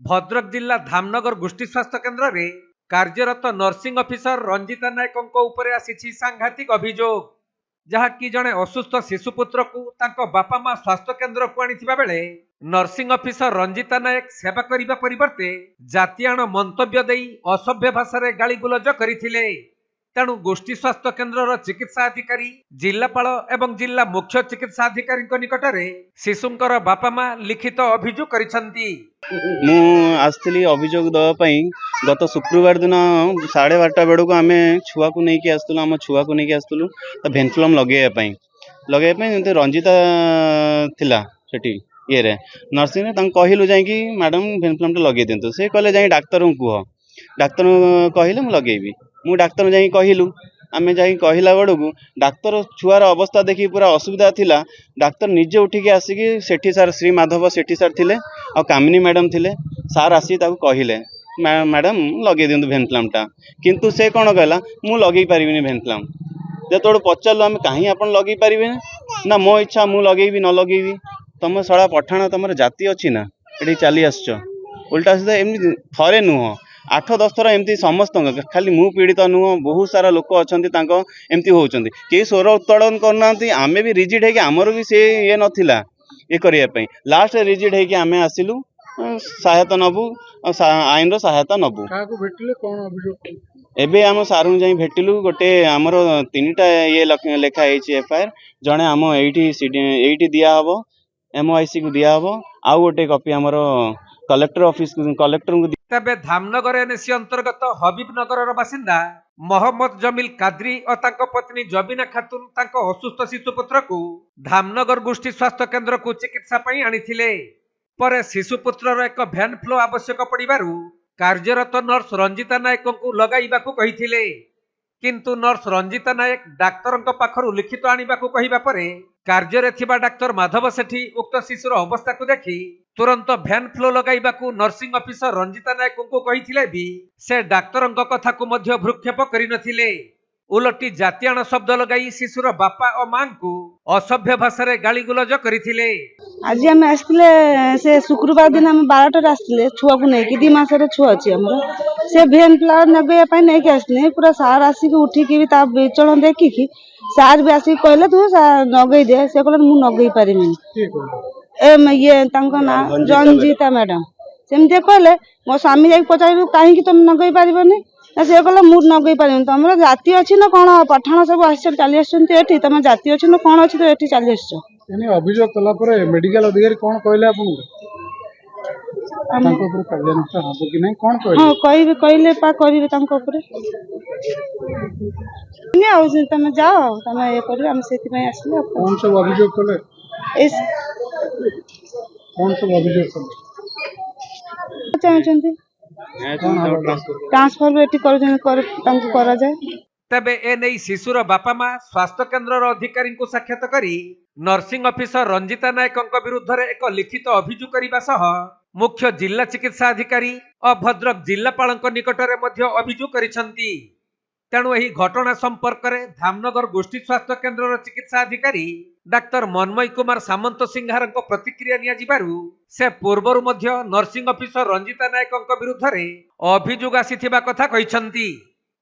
भद्रक जिला धामनगर गोष्ठी स्वास्थ्य केन्द्र रे कार्यरत नर्सिंग ऑफिसर रंजिता नायक उपरे आसी सांघातिक अभियोग जहाँकि जड़े असुस्थ शिशुपुत्र को तांको बापा माँ स्वास्थ्य केन्द्र को आनी बेले नर्सिंग ऑफिसर रंजिता नायक सेवा करने परिवर्ते जातिआण मंतव्य देई असभ्य भाषा गाली गुलज करथिले। तेणु गोष्ठी स्वास्थ्य केन्द्र चिकित्सा अधिकारी जिलापाल एवं जिला मुख्य चिकित्सा अधिकारी निकटरे शिशुंकर बापा माँ लिखित अभियोग करिसंती। मु आसली अभियोग दवाई गत शुक्रवार दिन 12:30 बेड़ू आम छुआ को लेकिन आसलु आम छुआ को लेकिन आसलु भेनफ्लम लगे रंजिता थिला सेठी ये नर्सिंग कहलु जाकि मैडम भेनफ्लम लगे दिंतु से कहले जाई डाक्तर को कह डाक्तर कहले मुझे लगेबी मु डाक्तर जाई कहलु आम जा कहला बेड़ू डाक्तर छुआर अवस्था देखी पूरा असुविधा थिला। डाक्तर निजे उठिकी आसिकी सेठी सार श्री माधव सेठी सार थिले आ कामिनी मैडम थिले सार आसी कहले मैडम लगे दिंतु भेनफ्लामटा किंतु से कौन कहला मु लगे पारिबिनी भेनफ्लाम जो पचारू आम कहीं आप लगे पारे ना मो इच्छा मु लगेबी न लगेबी तुम शला पठाण तुम जाति अच्छी ना ये चली आस उल्टा सीधा एमती थरे नुह 8-10 थर एमती समस्त खाली मु पीड़ित नुह बहुत सारा लोक अच्छा एमती होती कई स्वर उत्तोलन करना आम भी रिजिड है आमर भी से ये नाला ये करने लास्ट रिजिड है आम आसिलु सहायता नबू आईन सहायता नबू एबे आम सारू जाई भेटिलु गोटे आमर 3टा ये लेखाई एफआईआर जड़े आम ये दिया हम एमओआईसी को दिया हम आउ गोटे कॉपी आमर कलेक्टर ऑफिस कलेक्टर को तबे धामनगर एनएसी अंतर्गत हबीब नगर बासिंदा मोहम्मद जमील कादरी और तांको पत्नी जबीना खातून तांको असुस्थ शिशुपुत्र को धामनगर गोष्ठी स्वास्थ्य केन्द्र को चिकित्सा पई आनिथिले। परे शिशुपुत्रर एक भैन फ्लो आवश्यक पड़िबारु कार्यरत नर्स रंजिता नायक को लगाइबाकू कहिथिले किंतु नर्स रंजिता नायक डाक्तर पाखरु लिखित आनिबाकू कहिबा परे कार्य थिबा डाक्तर माधव सेठी उक्त शिशुर अवस्था को देखि तुरंत भैन फ्लो लगाइबाकू नर्सिंग ऑफिसर रंजिता नायक को कहिथिले भी से डाक्तर कथा को मध्य भ्रुक्षेप करिनथिले। उलटी जातिआण शब्द लगाई शिशुर बापा और मां को असभ्य भाषा गाली गुलज करथिले। आज आम आसले से शुक्रवार दिन आम 12 आसले छुआ को लेकिन 2 मासर छुआ अच्छी आमर से भेन फ्लावर नगे नहीं आसने पूरा सार आसिक उठिकी विचरण देखिकी सार भी आसिक कहले तू नगे दे से कहले मु नगे पारिमिनी ये ना रंजिता मैडम सेमती कहले मो स्वामी जाक पचारू कहीं तुम नगे पारबनी से कहले मु नगे पारिमिनी तुम जाति अच्छी ना कौन पठाण सब आस चली आसती तुम जाति अच्छी ना कौन अच्छी तो ये चली आस अभियोग कला पर मेडिकल अधिकारी कौन कहले आपन तांको ऊपर कार्यानुष्ठान हो कि नहीं कौन कहले हां कहले पा करिवे तांको ऊपर ने आउ तुम जाओ तुम ये करिवे हम सेति में आसले कौन सब अभियोग कले इस कौन सब अभियोग कले चाहछंती ट्रांसफर बेटी करा जाए। तबे एने शिशुर बापा माँ स्वास्थ्य केन्द्र अधिकारी को साक्षात करी नर्सिंग ऑफिसर रंजिता नायक विरुद्ध रे एक लिखित अभियोग करने सह मुख्य जिला चिकित्सा अधिकारी और भद्रक जिलापाल निकटरे मध्य अभियोग करिसंती। तेणु यही घटना संपर्क में धामनगर गोष्ठी स्वास्थ्य केन्द्र चिकित्सा अधिकारी डाक्तर मनमय कुमार सामंत सिंहार प्रतिक्रिया नियाजिबारु से पूर्वरु मध्य नर्सिंग ऑफिसर रंजिता नायक विरुद्ध रे अभियोग आसीथिबा कथा कहिसंती।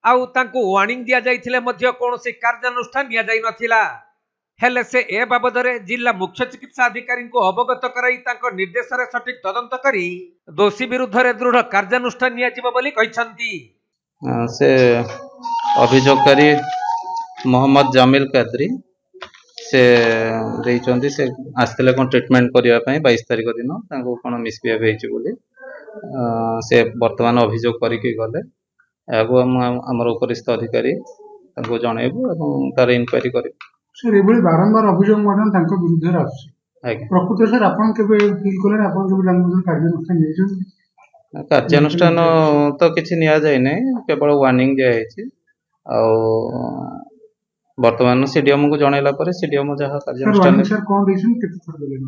आउ तांको वार्निंग दिया जाइथिले मध्य कोनोसी कार्यानुष्ठान निया जाई नथिला हेले से ए बाबदरे जिला मुख्य चिकित्सा अधिकारी को अवगत कराई तांको निर्देश रे सटीक तदंत करी दोषी विरुद्ध रे दृढ़ कार्यानुष्ठान निया जिवो बोली कहिसंती। से अभियोगकारी मोहम्मद जमील कादरी से देइचंती से आस्तेले कोन ट्रीटमेंट करिया पई 22 तारिख दिन तांको कोन मिसबिहेव हेछि बोली से वर्तमान अभियोग करिके गले एगो हमर उपरिस्थ अधिकारी तांको जणैबो एवं तार इंक्वायरी करिबो। सर एबोली बारंबार अभियोग मडन तांको विरुद्ध रे आछि प्रकृति सर आपन केबे फील करले आपन केबे जानबो कार्यानुष्ठान नेइछन कार्यानुष्ठान तो किछि निया जाय नै केवल वार्निंग दिया हेछि आ वर्तमान सीडीएम को जणैला पर सीडीएम जहा कार्यानुष्ठान सर कोन देछन केते थर देलेन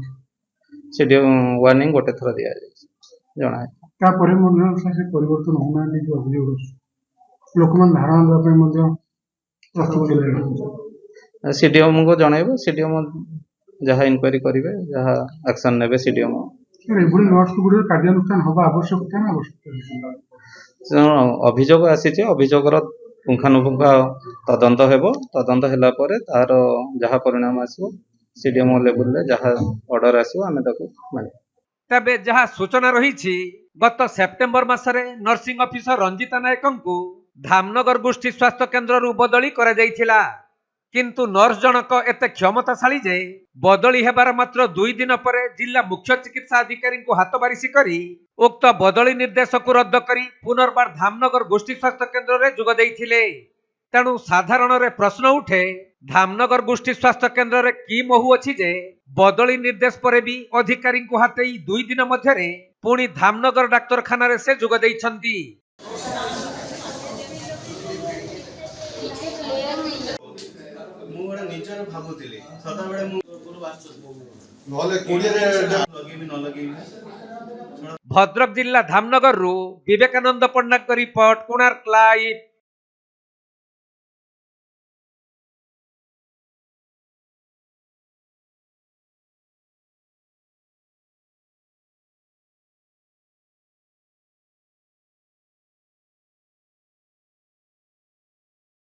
सीडीएम वार्निंग गोटे थर दिया जाय जणा का परे मन से परिवर्तन होना नहीं जो अभियोग लोकमान धारणा देबा पे मध्य प्रस्तुत केले सीडीएम को जणैबो सीडीएम जहा इंक्वायरी करिवे जहा एक्शन नेबे सीडीएम ଏଭଳି ନର୍ସ ଗୁଡ଼ିକ କାର୍ଯ୍ୟାନୁଷ୍ଠାନ ହବା ଆବଶ୍ୟକତା ନା ଆବଶ୍ୟକତା? ତେଣୁ ଅଭିଯୋଗ ଆସିଛି, ଅଭିଯୋଗର ପୁଙ୍ଖାନୁପୁଙ୍ଖ ତଦନ୍ତ ହେବ। ତଦନ୍ତ ହେଲା ପରେ ତାର ଯାହା ପରିଣାମ ଆସିବ ସିଡିଏମଓ ଲେବୁଲରେ ଯାହା ଅର୍ଡର ଆସିବ ଆମେ ତାକୁ ମାନିବୁ। ତେବେ ଯାହା ସୂଚନା ରହିଛି, ଗତ ସେପ୍ଟେମ୍ବର ମାସରେ ନର୍ସିଂ ଅଫିସର ରଞ୍ଜିତା ନାୟକଙ୍କୁ ଧାମନଗର ଗୋଷ୍ଠୀ ସ୍ୱାସ୍ଥ୍ୟ କେନ୍ଦ୍ରରୁ ବଦଳି କରାଯାଇଥିଲା। କିନ୍ତୁ ନର୍ସ ଜଣକ ଏତେ କ୍ଷମତାଶାଳୀ ଯେ ବଦଳି ହେବାର ମାତ୍ର 2 ଦିନ ପରେ ଜିଲ୍ଲା ମୁଖ୍ୟ ଚିକିତ୍ସା ଅଧିକାରୀଙ୍କୁ ହାତ ବାରିସି କରି ଉକ୍ତ ବଦଳି ନିର୍ଦ୍ଦେଶକୁ ରଦ୍ଦ କରି ପୁନର୍ବାର ଧାମନଗର ଗୋଷ୍ଠୀ ସ୍ୱାସ୍ଥ୍ୟ କେନ୍ଦ୍ରରେ ଯୋଗ ଦେଇଥିଲେ। ତେଣୁ ସାଧାରଣରେ ପ୍ରଶ୍ନ ଉଠେ, ଧାମନଗର ଗୋଷ୍ଠୀ ସ୍ୱାସ୍ଥ୍ୟ କେନ୍ଦ୍ରରେ କି ମହୁ ଅଛି ଯେ ବଦଳି ନିର୍ଦ୍ଦେଶ ପରେ ବି ଅଧିକାରୀଙ୍କୁ ହାତେଇ 2 ଦିନ ମଧ୍ୟରେ ପୁଣି ଧାମନଗର ଡାକ୍ତରଖାନାରେ ସେ ଯୋଗ ଦେଇଛନ୍ତି। ଭଦ୍ରକ ଜିଲ୍ଲା ଧାମନଗରରୁ ବିବେକାନନ୍ଦ ପଣ୍ଡାଙ୍କ ରିପୋର୍ଟ, କୋଣାର୍କ ଲାଇଭ୍।